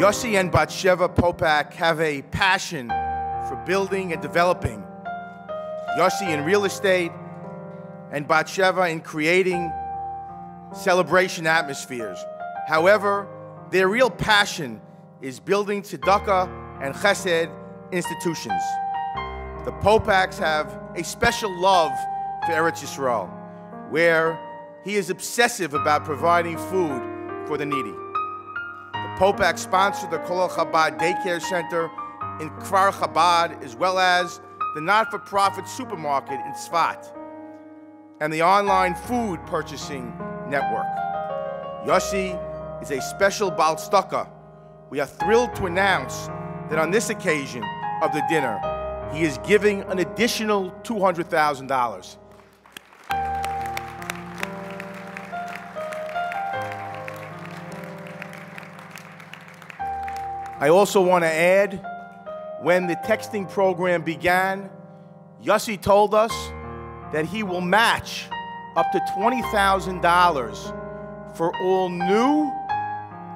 Yossi and Batsheva Popack have a passion for building and developing. Yossi in real estate and Batsheva in creating celebration atmospheres. However, their real passion is building tzedakah and chesed institutions. The Popacks have a special love for Eretz Yisrael, where he is obsessive about providing food for the needy. The Popacks sponsor the Colel Chabad Daycare Center in Kfar Chabad, as well as the not-for-profit supermarket in Tzfat, and the online food purchasing network. Yossi is a special Baal Tzedakah. We are thrilled to announce that on this occasion of the dinner, he is giving an additional $200,000. I also want to add, when the texting program began, Yossi told us that he will match up to $20,000 for all new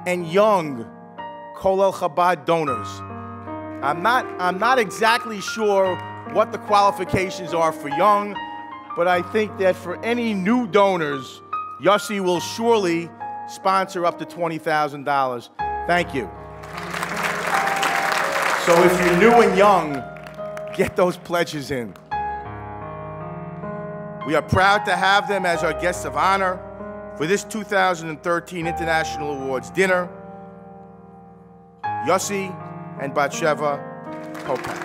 and young Colel Chabad donors. I'm not exactly sure what the qualifications are for young, but I think that for any new donors, Yossi will surely sponsor up to $20,000. Thank you. So if you're new and young, get those pledges in. We are proud to have them as our guests of honor for this 2013 International Awards dinner. Yossi and Batsheva Popack.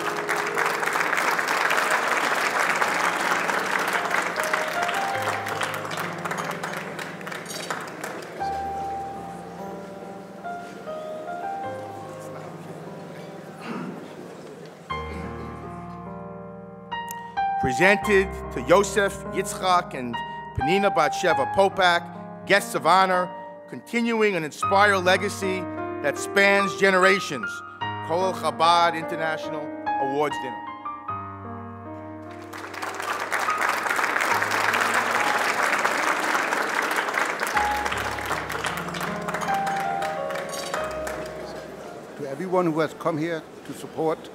Presented to Yosef, Yitzchak, and Penina Batsheva Popack, guests of honor, continuing an inspired legacy that spans generations. Colel Chabad International Awards Dinner. To everyone who has come here to support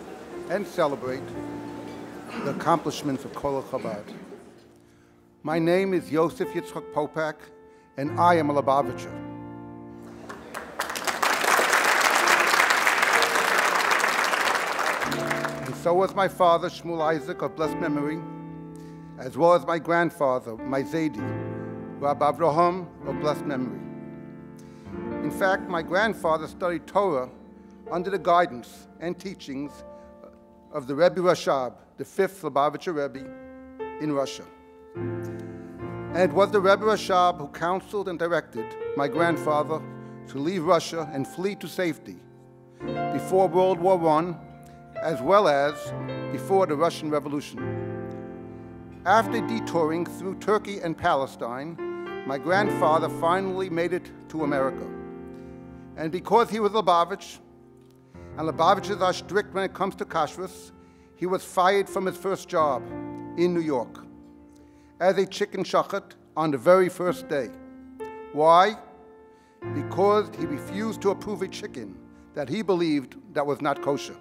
and celebrate the accomplishments of Colel Chabad. My name is Yosef Yitzchak Popack, and I am a Lubavitcher. And so was my father, Shmuel Isaac, of blessed memory, as well as my grandfather, my Zaidi, Rabbi Avraham, of blessed memory. In fact, my grandfather studied Torah under the guidance and teachings of the Rebbe Rashab, the fifth Lubavitcher Rebbe in Russia. And it was the Rebbe Rashab who counseled and directed my grandfather to leave Russia and flee to safety before World War I, as well as before the Russian Revolution. After detouring through Turkey and Palestine, my grandfather finally made it to America. And because he was Lubavitch, and Lubavitchers are strict when it comes to kashrus, he was fired from his first job in New York as a chicken shochet on the very first day. Why? Because he refused to approve a chicken that he believed that was not kosher.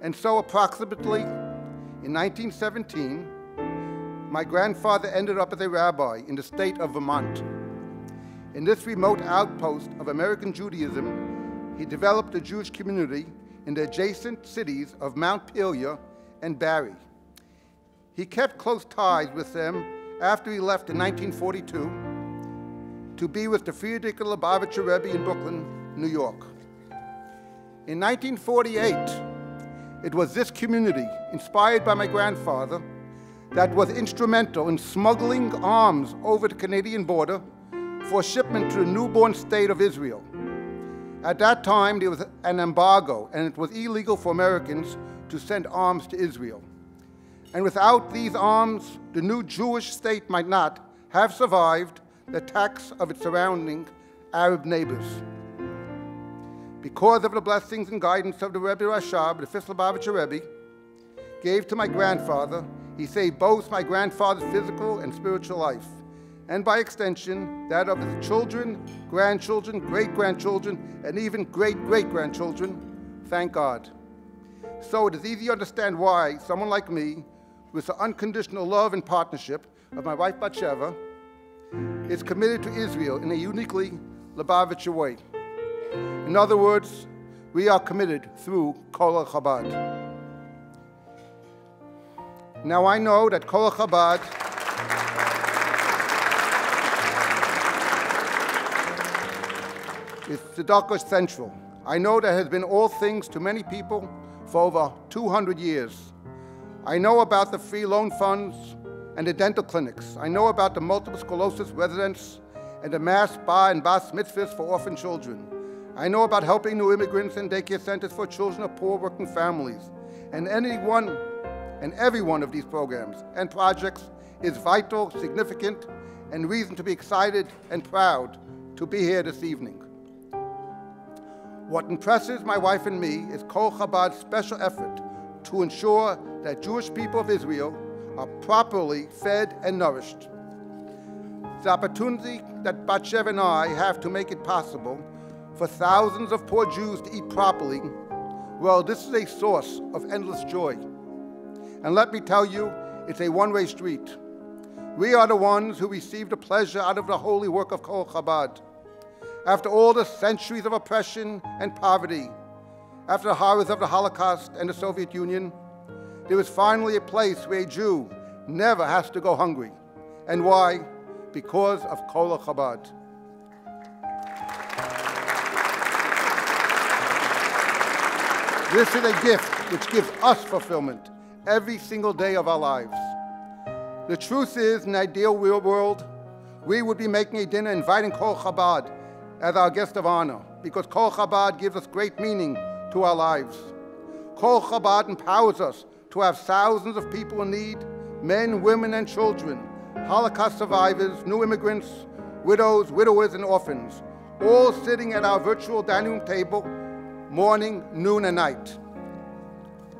And so approximately in 1917, my grandfather ended up as a rabbi in the state of Vermont. In this remote outpost of American Judaism, he developed a Jewish community in the adjacent cities of Mount Pelion and Barry. He kept close ties with them after he left in 1942 to be with the Frierdiker Lubavitcher Rebbe in Brooklyn, New York. In 1948, it was this community, inspired by my grandfather, that was instrumental in smuggling arms over the Canadian border for shipment to the newborn state of Israel. At that time, there was an embargo, and it was illegal for Americans to send arms to Israel. And without these arms, the new Jewish state might not have survived the attacks of its surrounding Arab neighbors. Because of the blessings and guidance of the Rebbe Rashab, the fifth Lubavitcher Rebbe, gave to my grandfather, he saved both my grandfather's physical and spiritual life, and by extension, that of his children, grandchildren, great-grandchildren, and even great-great-grandchildren, thank God. So it is easy to understand why someone like me, with the unconditional love and partnership of my wife Batsheva, is committed to Israel in a uniquely Lubavitcher way. In other words, we are committed through Colel Chabad. Now I know that Colel Chabad is tzedakah central. I know that has been all things to many people for over 200 years. I know about the free loan funds and the dental clinics. I know about the multiple sclerosis residents and the mass bar and bas mitzvahs for orphan children. I know about helping new immigrants and daycare centers for children of poor working families. And every one of these programs and projects is vital, significant, and reason to be excited and proud to be here this evening. What impresses my wife and me is Colel Chabad's special effort to ensure that Jewish people of Israel are properly fed and nourished. The opportunity that Batsheva and I have to make it possible for thousands of poor Jews to eat properly, well, this is a source of endless joy. And let me tell you, it's a one-way street. We are the ones who receive the pleasure out of the holy work of Colel Chabad. After all the centuries of oppression and poverty, after the horrors of the Holocaust and the Soviet Union, there is finally a place where a Jew never has to go hungry. And why? Because of Colel Chabad. This is a gift which gives us fulfillment every single day of our lives. The truth is, in an ideal world, we would be making a dinner inviting Colel Chabad as our guest of honor, because Colel Chabad gives us great meaning to our lives. Colel Chabad empowers us to have thousands of people in need, men, women, and children, Holocaust survivors, new immigrants, widows, widowers, and orphans, all sitting at our virtual dining room table, morning, noon, and night.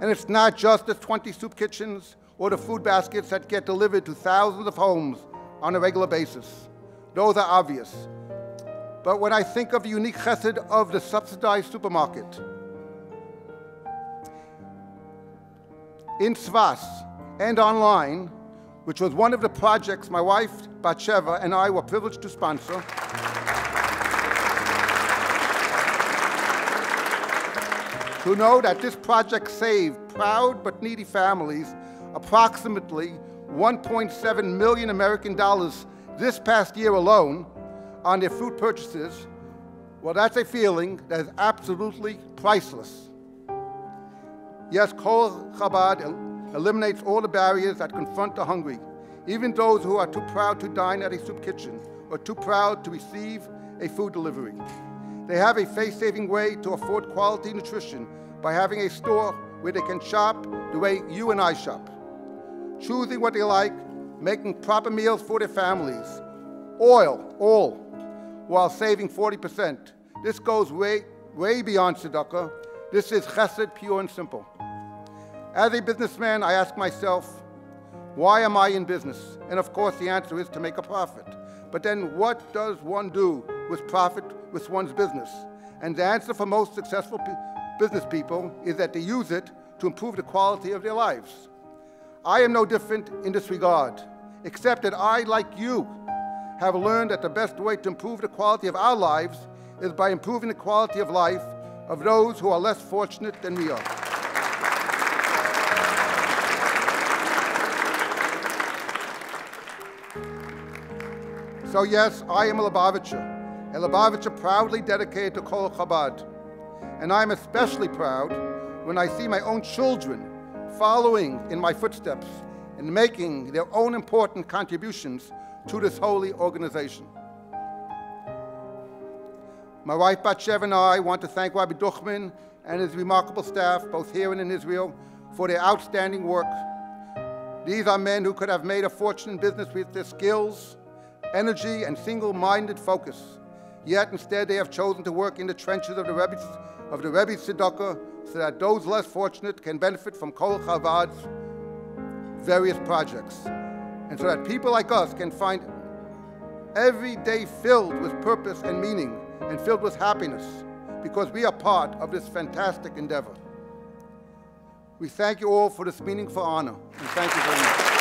And it's not just the 20 soup kitchens or the food baskets that get delivered to thousands of homes on a regular basis. Those are obvious. But when I think of the unique chesed of the subsidized supermarket, in Tzvas and online, which was one of the projects my wife, Batsheva, and I were privileged to sponsor, to know that this project saved proud but needy families approximately $1.7 million American dollars this past year alone on their food purchases, well, that's a feeling that is absolutely priceless. Yes, Colel Chabad eliminates all the barriers that confront the hungry, even those who are too proud to dine at a soup kitchen or too proud to receive a food delivery. They have a face-saving way to afford quality nutrition by having a store where they can shop the way you and I shop, choosing what they like, making proper meals for their families, all while saving 40%. This goes way beyond tzedakah. This is chesed, pure and simple. As a businessman, I ask myself, why am I in business? And of course, the answer is to make a profit. But then what does one do with profit with one's business? And the answer for most successful business people is that they use it to improve the quality of their lives. I am no different in this regard, except that I, like you, have learned that the best way to improve the quality of our lives is by improving the quality of life of those who are less fortunate than we are. So yes, I am a Lubavitcher proudly dedicated to Colel Chabad. And I am especially proud when I see my own children following in my footsteps and making their own important contributions to this holy organization. My wife Batsheva and I want to thank Rabbi Duchman and his remarkable staff, both here and in Israel, for their outstanding work. These are men who could have made a fortune in business with their skills, energy, and single-minded focus. Yet instead they have chosen to work in the trenches of the Rebbe's tzedakah so that those less fortunate can benefit from Colel Chabad's various projects. And so that people like us can find every day filled with purpose and meaning and filled with happiness because we are part of this fantastic endeavor. We thank you all for this meaningful honor, and thank you very much.